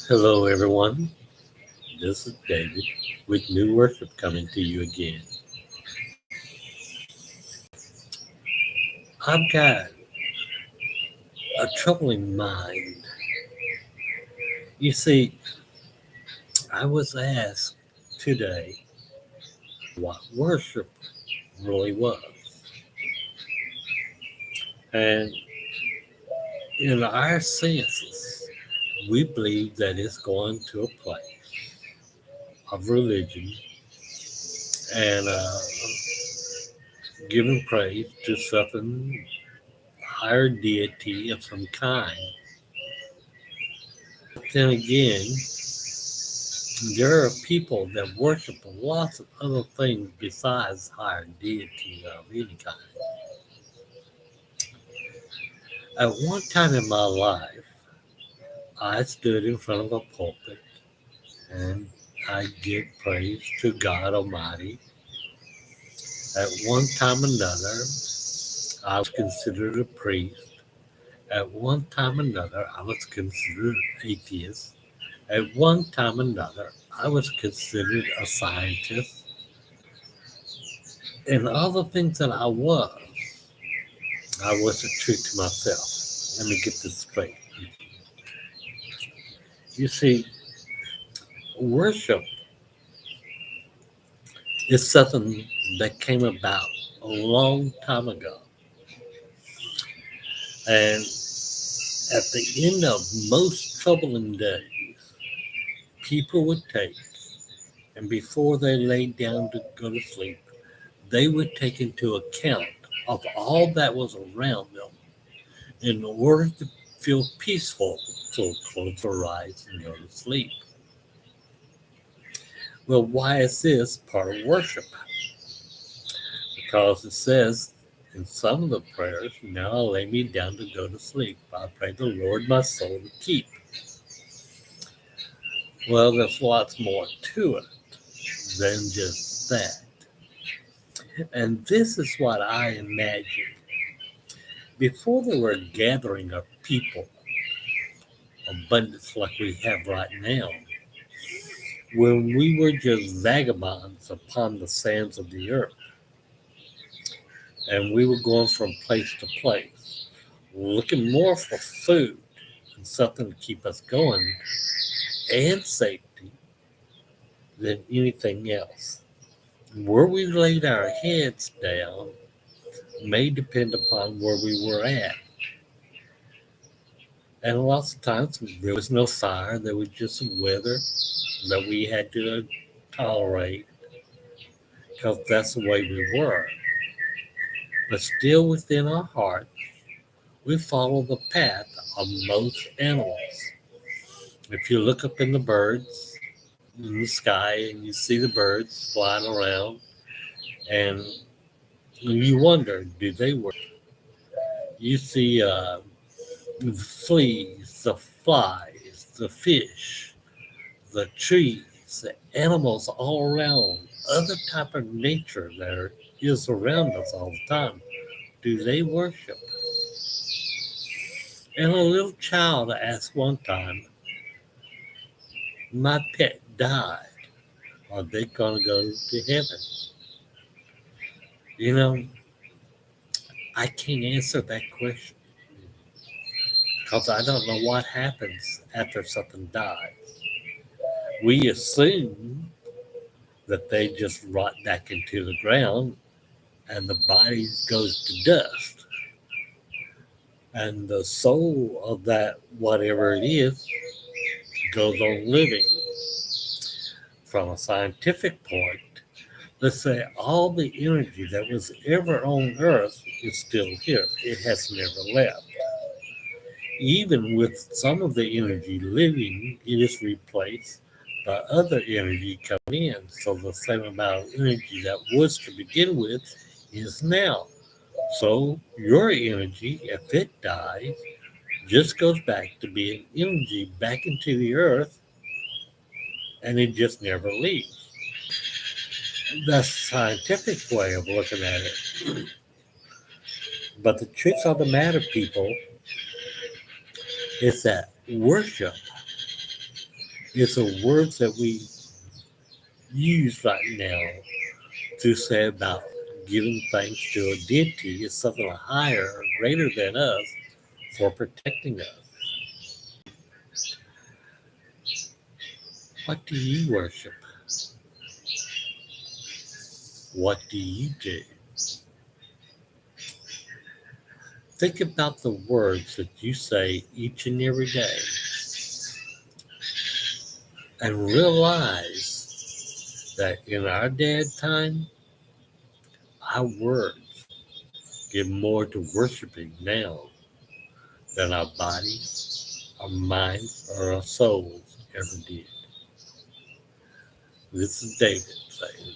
Hello, everyone. This is David with New Worship coming to you again. I've got a troubling mind. You see, I was asked today what worship really was. And in our senses, we believe that it's going to a place of religion and giving praise to something higher deity of some kind. Then again, there are people that worship lots of other things besides higher deity of any kind. At one time in my life, I stood in front of a pulpit and I give praise to God Almighty. At one time or another, I was considered a priest. At one time or another, I was considered atheist. At one time or another, I was considered a scientist. And all the things that I wasn't true to myself. Let me get this straight. You see, worship is something that came about a long time ago. And at the end of most troubling days, people would take, and before they laid down to go to sleep, they would take into account of all that was around them in order to feel peaceful to close their eyes and go to sleep. Well, why is this part of worship? Because it says in some of the prayers, now I lay me down to go to sleep. I pray the Lord my soul to keep. Well, there's lots more to it than just that. And this is what I imagine. Before there were a gathering of people, abundance like we have right now, when we were just vagabonds upon the sands of the earth, and we were going from place to place, looking more for food and something to keep us going and safety than anything else. Where we laid our heads down may depend upon where we were at. And lots of times there was no fire, there was just some weather that we had to tolerate because that's the way we were. But still within our heart, we follow the path of most animals. If you look up in the birds in the sky and you see the birds flying around, and you wonder, do they work? You see the fleas, the flies, the fish, the trees, the animals all around, other type of nature is around us all the time. Do they worship? And a little child asked one time, my pet died. Are they going to go to heaven? You know, I can't answer that question because I don't know what happens after something dies. We assume that they just rot back into the ground and the body goes to dust. And the soul of that, whatever it is, goes on living. From a scientific point, let's say all the energy that was ever on Earth is still here. It has never left. Even with some of the energy living, it is replaced by other energy coming in. So the same amount of energy that was to begin with is now. So your energy, if it dies, just goes back to being energy back into the earth and it just never leaves. That's a scientific way of looking at it. But the truth of the matter, people, is that worship It's a word that we use right now to say about giving thanks to a deity is something higher or greater than us for protecting us. What do you worship? What do you do? Think about the words that you say each and every day and realize that in our dead time, our words give more to worshiping now than our bodies, our minds, or our souls ever did. This is David saying,